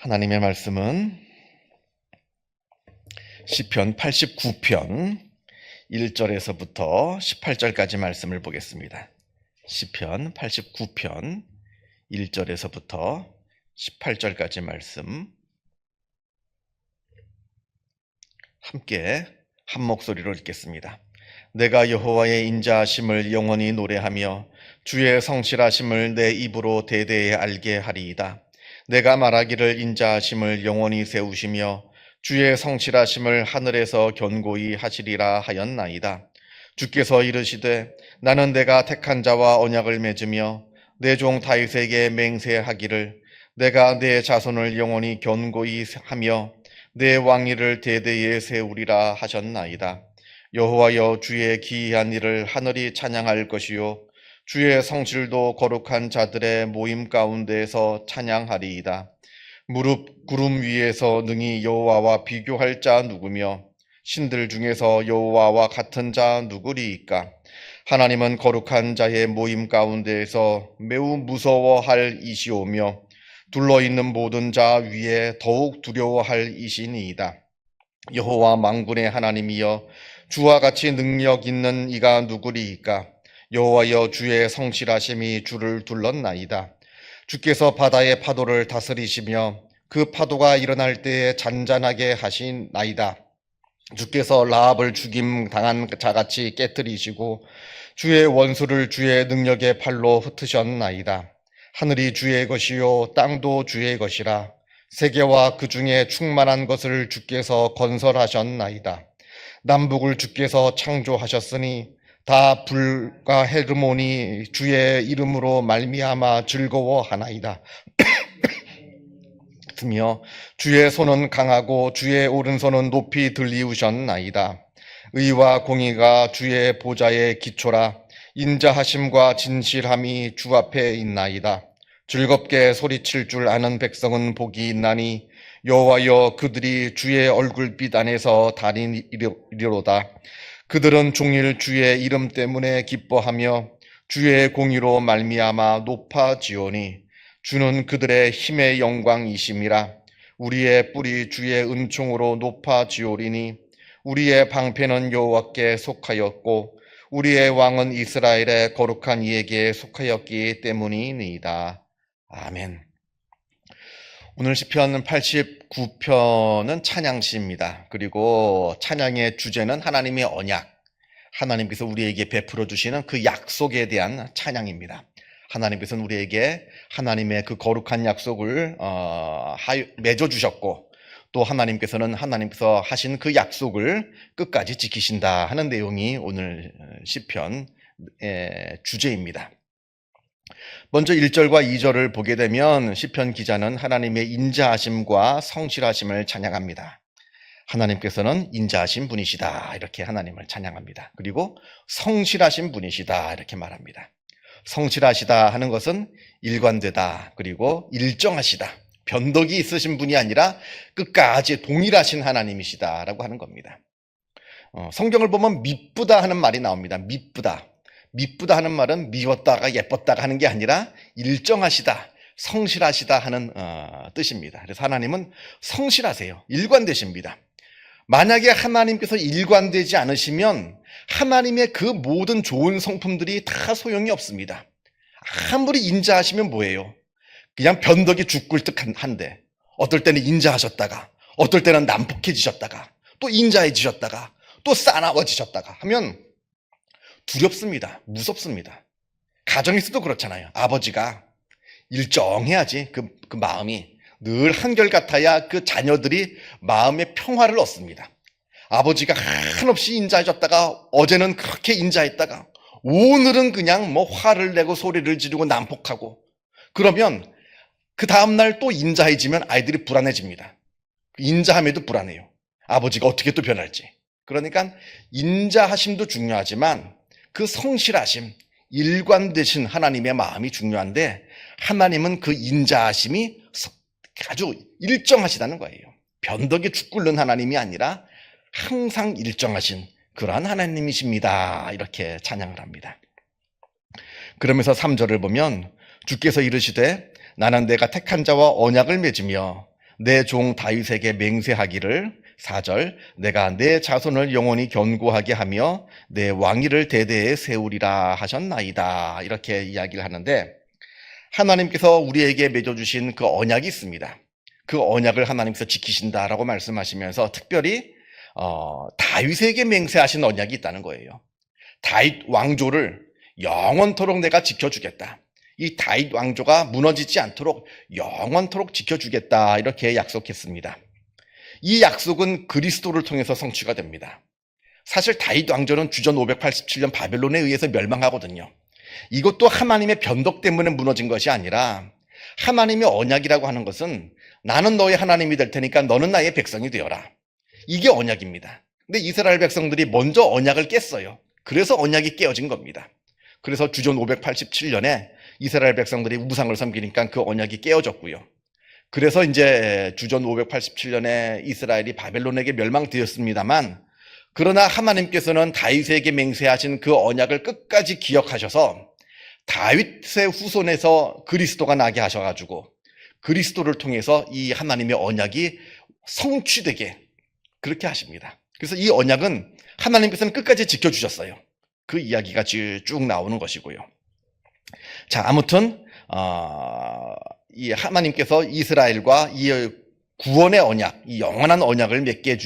하나님의 말씀은 시편 89편 1절에서부터 18절까지 말씀을 보겠습니다. 시편 89편 1절에서부터 18절까지 말씀 함께 한 목소리로 읽겠습니다. 내가 여호와의 인자하심을 영원히 노래하며 주의 성실하심을 내 입으로 대대에 알게 하리이다. 내가 말하기를 인자하심을 영원히 세우시며 주의 성실하심을 하늘에서 견고히 하시리라 하였나이다. 주께서 이르시되 나는 내가 택한 자와 언약을 맺으며 내 종 다윗에게 맹세하기를 내가 내 자손을 영원히 견고히 하며 내 왕위를 대대에 세우리라 하셨나이다. 여호와여, 주의 기이한 일을 하늘이 찬양할 것이요 주의 성실도 거룩한 자들의 모임 가운데에서 찬양하리이다. 무릎 구름 위에서 능히 여호와와 비교할 자 누구며 신들 중에서 여호와와 같은 자 누구리이까? 하나님은 거룩한 자의 모임 가운데에서 매우 무서워할 이시오며 둘러있는 모든 자 위에 더욱 두려워할 이시니이다. 여호와 만군의 하나님이여, 주와 같이 능력 있는 이가 누구리이까? 여호와여, 주의 성실하심이 주를 둘렀나이다. 주께서 바다의 파도를 다스리시며 그 파도가 일어날 때에 잔잔하게 하시나이다. 주께서 라합을 죽임 당한 자같이 깨뜨리시고 주의 원수를 주의 능력의 팔로 흩으셨나이다. 하늘이 주의 것이요 땅도 주의 것이라. 세계와 그 중에 충만한 것을 주께서 건설하셨나이다. 남북을 주께서 창조하셨으니 다 불과 헤르몬이 주의 이름으로 말미암아 즐거워하나이다. 며 주의 손은 강하고 주의 오른손은 높이 들리우셨나이다. 의와 공의가 주의 보좌의 기초라. 인자하심과 진실함이 주 앞에 있나이다. 즐겁게 소리칠 줄 아는 백성은 복이 있나니 여호와여, 그들이 주의 얼굴빛 안에서 다니리로다. 그들은 종일 주의 이름 때문에 기뻐하며 주의 공의로 말미암아 높아지오니 주는 그들의 힘의 영광이심이라. 우리의 뿔이 주의 은총으로 높아지오리니 우리의 방패는 여호와께 속하였고 우리의 왕은 이스라엘의 거룩한 이에게 속하였기 때문이니이다. 아멘. 오늘 시편 89편은 찬양시입니다. 그리고 찬양의 주제는 하나님의 언약, 하나님께서 우리에게 베풀어 주시는 그 약속에 대한 찬양입니다. 하나님께서는 우리에게 하나님의 그 거룩한 약속을 맺어주셨고 또 하나님께서 하신 그 약속을 끝까지 지키신다 하는 내용이 오늘 시편의 주제입니다. 먼저 1절과 2절을 보게 되면 시편 기자는 하나님의 인자하심과 성실하심을 찬양합니다. 하나님께서는 인자하신 분이시다, 이렇게 하나님을 찬양합니다. 그리고 성실하신 분이시다, 이렇게 말합니다. 성실하시다 하는 것은 일관되다, 그리고 일정하시다, 변덕이 있으신 분이 아니라 끝까지 동일하신 하나님이시다라고 하는 겁니다. 성경을 보면 미쁘다 하는 말이 나옵니다. 미쁘다 하는 말은 미웠다가 예뻤다가 하는 게 아니라 일정하시다, 성실하시다 하는 뜻입니다. 그래서 하나님은 성실하세요. 일관되십니다. 만약에 하나님께서 일관되지 않으시면 하나님의 그 모든 좋은 성품들이 다 소용이 없습니다. 아무리 인자하시면 뭐예요? 그냥 변덕이 죽을 듯한데 어떨 때는 인자하셨다가 어떨 때는 난폭해지셨다가 또 인자해지셨다가 또 싸나워지셨다가 하면 두렵습니다. 무섭습니다. 가정에서도 그렇잖아요. 아버지가 일정해야지 그 마음이 늘 한결같아야 그 자녀들이 마음의 평화를 얻습니다. 아버지가 한없이 인자해졌다가 어제는 그렇게 인자했다가 오늘은 그냥 화를 내고 소리를 지르고 난폭하고 그러면 그 다음날 또 인자해지면 아이들이 불안해집니다. 인자함에도 불안해요. 아버지가 어떻게 또 변할지. 그러니까 인자하심도 중요하지만 그 성실하심, 일관되신 하나님의 마음이 중요한데 하나님은 그 인자하심이 아주 일정하시다는 거예요. 변덕에 죽 끓는 하나님이 아니라 항상 일정하신 그러한 하나님이십니다, 이렇게 찬양을 합니다. 그러면서 3절을 보면 주께서 이르시되 나는 내가 택한 자와 언약을 맺으며 내 종 다윗에게 맹세하기를 4절 내가 내 자손을 영원히 견고하게 하며 내 왕위를 대대에 세우리라 하셨나이다. 이렇게 이야기를 하는데 하나님께서 우리에게 맺어주신 그 언약이 있습니다. 그 언약을 하나님께서 지키신다라고 말씀하시면서 특별히 다윗에게 맹세하신 언약이 있다는 거예요. 다윗 왕조를 영원토록 내가 지켜주겠다. 이 다윗 왕조가 무너지지 않도록 영원토록 지켜주겠다. 이렇게 약속했습니다. 이 약속은 그리스도를 통해서 성취가 됩니다. 사실 다윗 왕조는 주전 587년 바벨론에 의해서 멸망하거든요. 이것도 하나님의 변덕 때문에 무너진 것이 아니라 하나님의 언약이라고 하는 것은 나는 너의 하나님이 될 테니까 너는 나의 백성이 되어라. 이게 언약입니다. 근데 이스라엘 백성들이 먼저 언약을 깼어요. 그래서 언약이 깨어진 겁니다. 그래서 주전 587년에 이스라엘 백성들이 우상을 섬기니까 그 언약이 깨어졌고요. 그래서 이제 주전 587년에 이스라엘이 바벨론에게 멸망되었습니다만 그러나 하나님께서는 다윗에게 맹세하신 그 언약을 끝까지 기억하셔서 다윗의 후손에서 그리스도가 나게 하셔가지고 그리스도를 통해서 이 하나님의 언약이 성취되게 그렇게 하십니다. 그래서 이 언약은 하나님께서는 끝까지 지켜주셨어요. 그 이야기가 쭉 나오는 것이고요. 자, 아무튼 이 하나님께서 이스라엘과 이 구원의 언약, 이 영원한 언약을 맺게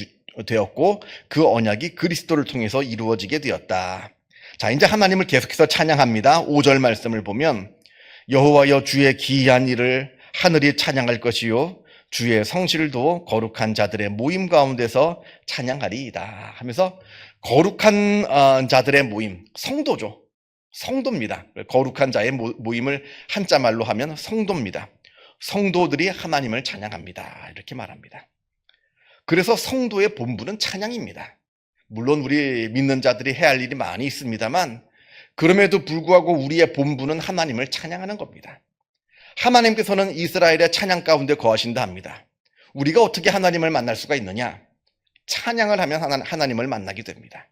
되었고 그 언약이 그리스도를 통해서 이루어지게 되었다. 자, 이제 하나님을 계속해서 찬양합니다. 5절 말씀을 보면 여호와여 주의 기이한 일을 하늘이 찬양할 것이요 주의 성실도 거룩한 자들의 모임 가운데서 찬양하리이다 하면서 거룩한 자들의 모임, 성도죠. 성도입니다. 거룩한 자의 모임을 한자말로 하면 성도입니다. 성도들이 하나님을 찬양합니다. 이렇게 말합니다. 그래서 성도의 본분은 찬양입니다. 물론 우리 믿는 자들이 해야 할 일이 많이 있습니다만 그럼에도 불구하고 우리의 본분은 하나님을 찬양하는 겁니다. 하나님께서는 이스라엘의 찬양 가운데 거하신다 합니다. 우리가 어떻게 하나님을 만날 수가 있느냐? 찬양을 하면 하나님을 만나게 됩니다.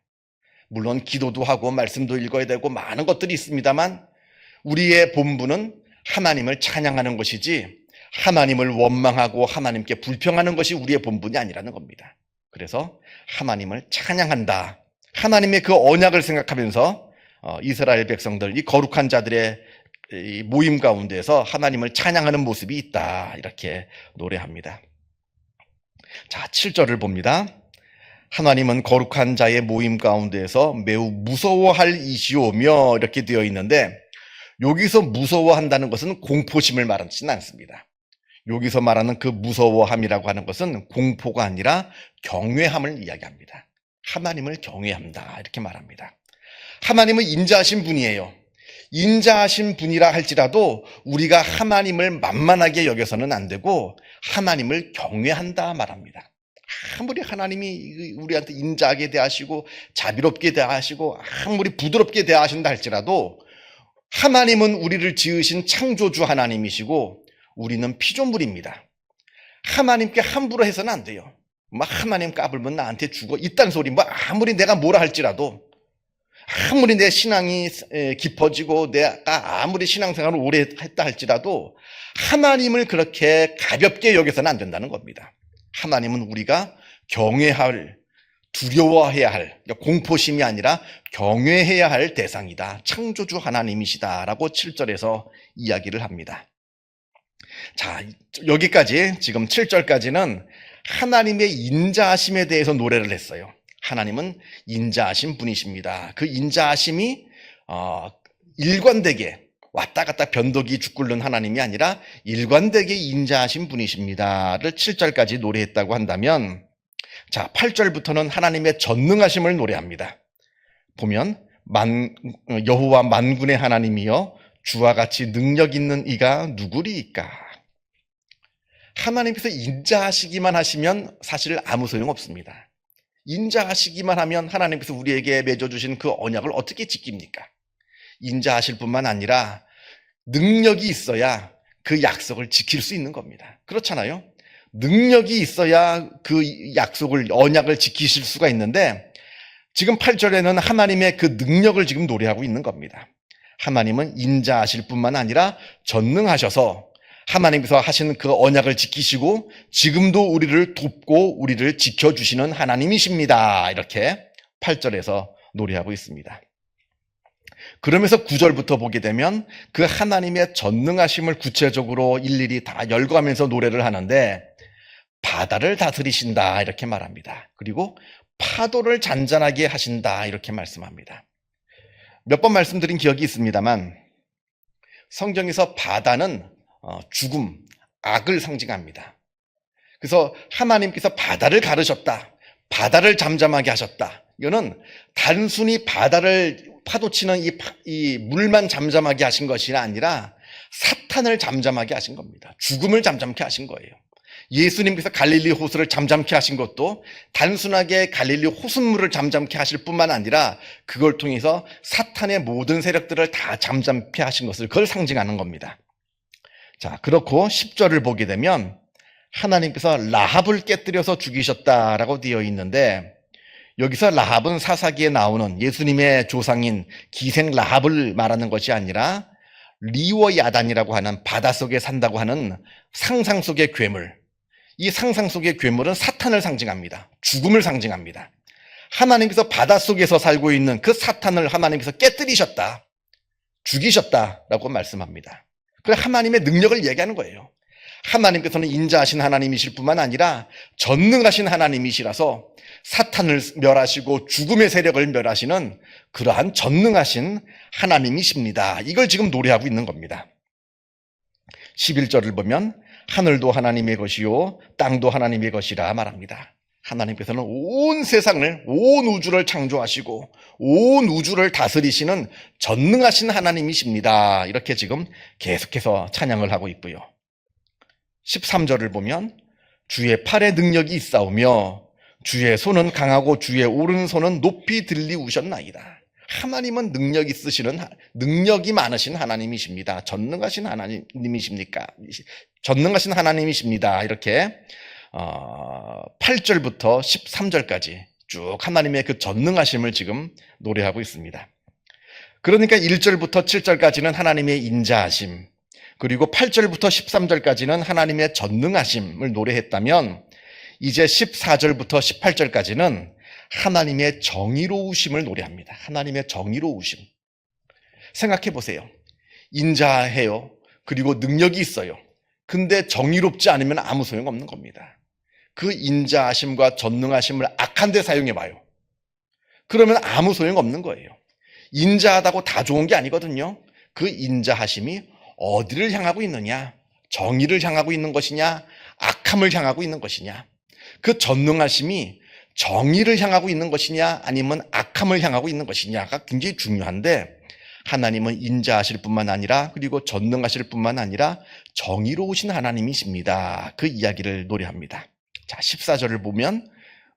물론 기도도 하고 말씀도 읽어야 되고 많은 것들이 있습니다만 우리의 본분은 하나님을 찬양하는 것이지 하나님을 원망하고 하나님께 불평하는 것이 우리의 본분이 아니라는 겁니다. 그래서 하나님을 찬양한다. 하나님의 그 언약을 생각하면서 이스라엘 백성들, 이 거룩한 자들의 이 모임 가운데서 하나님을 찬양하는 모습이 있다. 이렇게 노래합니다. 자, 7절을 봅니다. 하나님은 거룩한 자의 모임 가운데서 매우 무서워할 이시오며 이렇게 되어 있는데 여기서 무서워한다는 것은 공포심을 말하지는 않습니다. 여기서 말하는 그 무서워함이라고 하는 것은 공포가 아니라 경외함을 이야기합니다. 하나님을 경외한다 이렇게 말합니다. 하나님은 인자하신 분이에요. 인자하신 분이라 할지라도 우리가 하나님을 만만하게 여겨서는 안 되고 하나님을 경외한다 말합니다. 아무리 하나님이 우리한테 인자하게 대하시고 자비롭게 대하시고 아무리 부드럽게 대하신다 할지라도 하나님은 우리를 지으신 창조주 하나님이시고 우리는 피조물입니다. 하나님께 함부로 해서는 안 돼요. 하나님 까불면 나한테 죽어 이딴 소리 아무리 내가 뭐라 할지라도 아무리 내 신앙이 깊어지고 내가 아무리 신앙생활을 오래 했다 할지라도 하나님을 그렇게 가볍게 여겨서는 안 된다는 겁니다. 하나님은 우리가 경외할, 두려워해야 할, 공포심이 아니라 경외해야 할 대상이다. 창조주 하나님이시다라고 7절에서 이야기를 합니다. 자, 여기까지 지금 7절까지는 하나님의 인자하심에 대해서 노래를 했어요. 하나님은 인자하신 분이십니다. 그 인자하심이 일관되게 왔다 갔다 변덕이 죽 끓는 하나님이 아니라 일관되게 인자하신 분이십니다를 7절까지 노래했다고 한다면 자 8절부터는 하나님의 전능하심을 노래합니다. 보면 여호와 만군의 하나님이여 주와 같이 능력 있는 이가 누구리이까. 하나님께서 인자하시기만 하시면 사실 아무 소용 없습니다. 인자하시기만 하면 하나님께서 우리에게 맺어주신 그 언약을 어떻게 지킵니까? 인자하실 뿐만 아니라 능력이 있어야 그 약속을 지킬 수 있는 겁니다. 그렇잖아요? 능력이 있어야 그 약속을, 언약을 지키실 수가 있는데 지금 8절에는 하나님의 그 능력을 지금 노래하고 있는 겁니다. 하나님은 인자하실 뿐만 아니라 전능하셔서 하나님께서 하신 그 언약을 지키시고 지금도 우리를 돕고 우리를 지켜주시는 하나님이십니다. 이렇게 8절에서 노래하고 있습니다. 그러면서 9절부터 보게 되면 그 하나님의 전능하심을 구체적으로 일일이 다 열거하면서 노래를 하는데, 바다를 다스리신다 이렇게 말합니다. 그리고 파도를 잔잔하게 하신다 이렇게 말씀합니다. 몇 번 말씀드린 기억이 있습니다만, 성경에서 바다는 죽음, 악을 상징합니다. 그래서 하나님께서 바다를 가르셨다, 바다를 잠잠하게 하셨다. 이거는 단순히 바다를 파도치는 이 물만 잠잠하게 하신 것이 아니라 사탄을 잠잠하게 하신 겁니다. 죽음을 잠잠케 하신 거예요. 예수님께서 갈릴리 호수를 잠잠케 하신 것도 단순하게 갈릴리 호숫물을 잠잠케 하실 뿐만 아니라 그걸 통해서 사탄의 모든 세력들을 다 잠잠케 하신 것을, 그걸 상징하는 겁니다. 자, 그렇고 10절을 보게 되면 하나님께서 라합을 깨뜨려서 죽이셨다라고 되어 있는데, 여기서 라합은 사사기에 나오는 예수님의 조상인 기생 라합을 말하는 것이 아니라 리워야단이라고 하는 바닷속에 산다고 하는 상상 속의 괴물, 이 상상 속의 괴물은 사탄을 상징합니다. 죽음을 상징합니다. 하나님께서 바닷속에서 살고 있는 그 사탄을 하나님께서 깨뜨리셨다, 죽이셨다라고 말씀합니다. 그래서 하나님의 능력을 얘기하는 거예요. 하나님께서는 인자하신 하나님이실 뿐만 아니라 전능하신 하나님이시라서 사탄을 멸하시고 죽음의 세력을 멸하시는 그러한 전능하신 하나님이십니다. 이걸 지금 노래하고 있는 겁니다. 11절을 보면 하늘도 하나님의 것이요 땅도 하나님의 것이라 말합니다. 하나님께서는 온 세상을, 온 우주를 창조하시고 온 우주를 다스리시는 전능하신 하나님이십니다. 이렇게 지금 계속해서 찬양을 하고 있고요. 13절을 보면 주의 팔에 능력이 있사오며 주의 손은 강하고 주의 오른손은 높이 들리우셨나이다. 하나님은 능력 있으시는, 능력이 많으신 하나님이십니다. 전능하신 하나님이십니까? 전능하신 하나님이십니다. 이렇게 8절부터 13절까지 쭉 하나님의 그 전능하심을 지금 노래하고 있습니다. 그러니까 1절부터 7절까지는 하나님의 인자하심, 그리고 8절부터 13절까지는 하나님의 전능하심을 노래했다면, 이제 14절부터 18절까지는 하나님의 정의로우심을 노래합니다. 하나님의 정의로우심. 생각해 보세요. 인자해요. 그리고 능력이 있어요. 근데 정의롭지 않으면 아무 소용없는 겁니다. 그 인자하심과 전능하심을 악한 데 사용해 봐요. 그러면 아무 소용없는 거예요. 인자하다고 다 좋은 게 아니거든요. 그 인자하심이 어디를 향하고 있느냐? 정의를 향하고 있는 것이냐? 악함을 향하고 있는 것이냐? 그 전능하심이 정의를 향하고 있는 것이냐 아니면 악함을 향하고 있는 것이냐가 굉장히 중요한데, 하나님은 인자하실 뿐만 아니라, 그리고 전능하실 뿐만 아니라 정의로우신 하나님이십니다. 그 이야기를 노래합니다. 자, 14절을 보면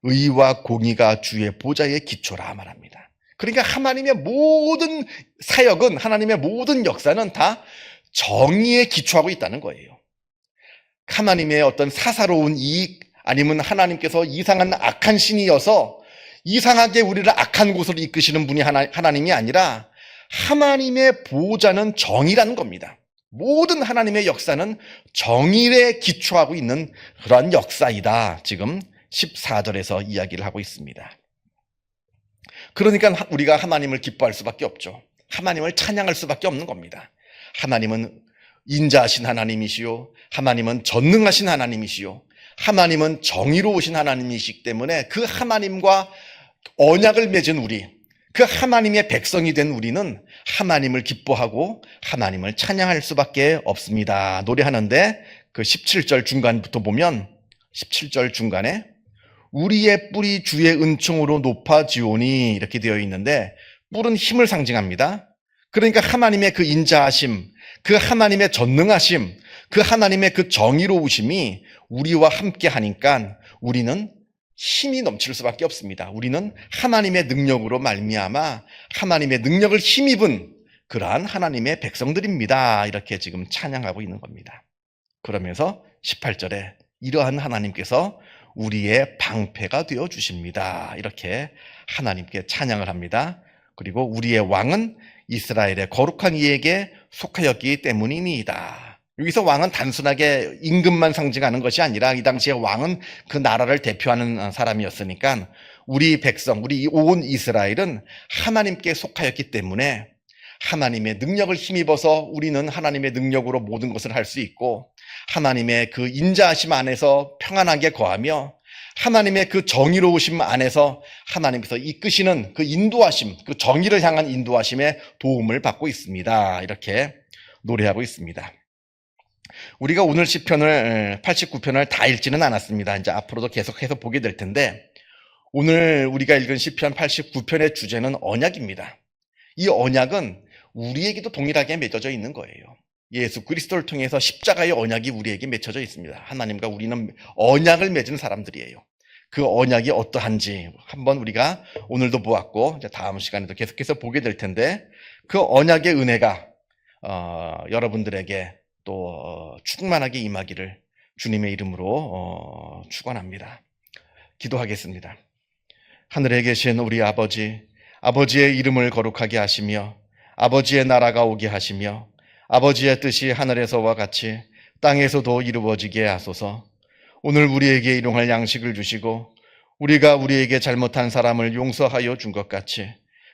의와 공의가 주의 보좌의 기초라 말합니다. 그러니까 하나님의 모든 사역은, 하나님의 모든 역사는 다 정의에 기초하고 있다는 거예요. 하나님의 어떤 사사로운 이익, 아니면 하나님께서 이상한 악한 신이어서 이상하게 우리를 악한 곳으로 이끄시는 분이 하나님이 아니라, 하나님의 보좌는 정의라는 겁니다. 모든 하나님의 역사는 정의에 기초하고 있는 그러한 역사이다. 지금 14절에서 이야기를 하고 있습니다. 그러니까 우리가 하나님을 기뻐할 수밖에 없죠. 하나님을 찬양할 수밖에 없는 겁니다. 하나님은 인자하신 하나님이시요, 하나님은 전능하신 하나님이시요, 하나님은 정의로우신 하나님이시기 때문에 그 하나님과 언약을 맺은 우리, 그 하나님의 백성이 된 우리는 하나님을 기뻐하고 하나님을 찬양할 수밖에 없습니다. 노래하는데 그 17절 중간부터 보면, 17절 중간에 우리의 뿔이 주의 은총으로 높아지오니 이렇게 되어 있는데, 뿔은 힘을 상징합니다. 그러니까 하나님의 그 인자하심, 그 하나님의 전능하심, 그 하나님의 그 정의로우심이 우리와 함께 하니까 우리는 힘이 넘칠 수밖에 없습니다. 우리는 하나님의 능력으로 말미암아 하나님의 능력을 힘입은 그러한 하나님의 백성들입니다. 이렇게 지금 찬양하고 있는 겁니다. 그러면서 18절에 이러한 하나님께서 우리의 방패가 되어 주십니다. 이렇게 하나님께 찬양을 합니다. 그리고 우리의 왕은 이스라엘의 거룩한 이에게 속하였기 때문이니이다. 여기서 왕은 단순하게 임금만 상징하는 것이 아니라 이 당시에 왕은 그 나라를 대표하는 사람이었으니까 우리 백성, 우리 온 이스라엘은 하나님께 속하였기 때문에 하나님의 능력을 힘입어서 우리는 하나님의 능력으로 모든 것을 할 수 있고 하나님의 그 인자하심 안에서 평안하게 거하며 하나님의 그 정의로우심 안에서 하나님께서 이끄시는 그 인도하심, 그 정의를 향한 인도하심에 도움을 받고 있습니다. 이렇게 노래하고 있습니다. 우리가 오늘 시편을 89편을 다 읽지는 않았습니다. 이제 앞으로도 계속해서 보게 될 텐데 오늘 우리가 읽은 시편 89편의 주제는 언약입니다. 이 언약은 우리에게도 동일하게 맺어져 있는 거예요. 예수 그리스도를 통해서 십자가의 언약이 우리에게 맺혀져 있습니다. 하나님과 우리는 언약을 맺은 사람들이에요. 그 언약이 어떠한지 한번 우리가 오늘도 보았고 이제 다음 시간에도 계속해서 보게 될 텐데 그 언약의 은혜가 여러분들에게 또 충만하게 임하기를 주님의 이름으로 축원합니다. 기도하겠습니다. 하늘에 계신 우리 아버지, 아버지의 이름을 거룩하게 하시며 아버지의 나라가 오게 하시며 아버지의 뜻이 하늘에서와 같이 땅에서도 이루어지게 하소서. 오늘 우리에게 일용할 양식을 주시고 우리가 우리에게 잘못한 사람을 용서하여 준 것 같이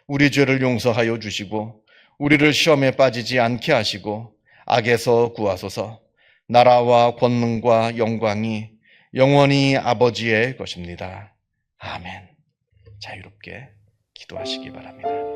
우리 죄를 용서하여 주시고 우리를 시험에 빠지지 않게 하시고 악에서 구하소서. 나라와 권능과 영광이 영원히 아버지의 것입니다. 아멘. 자유롭게 기도하시기 바랍니다.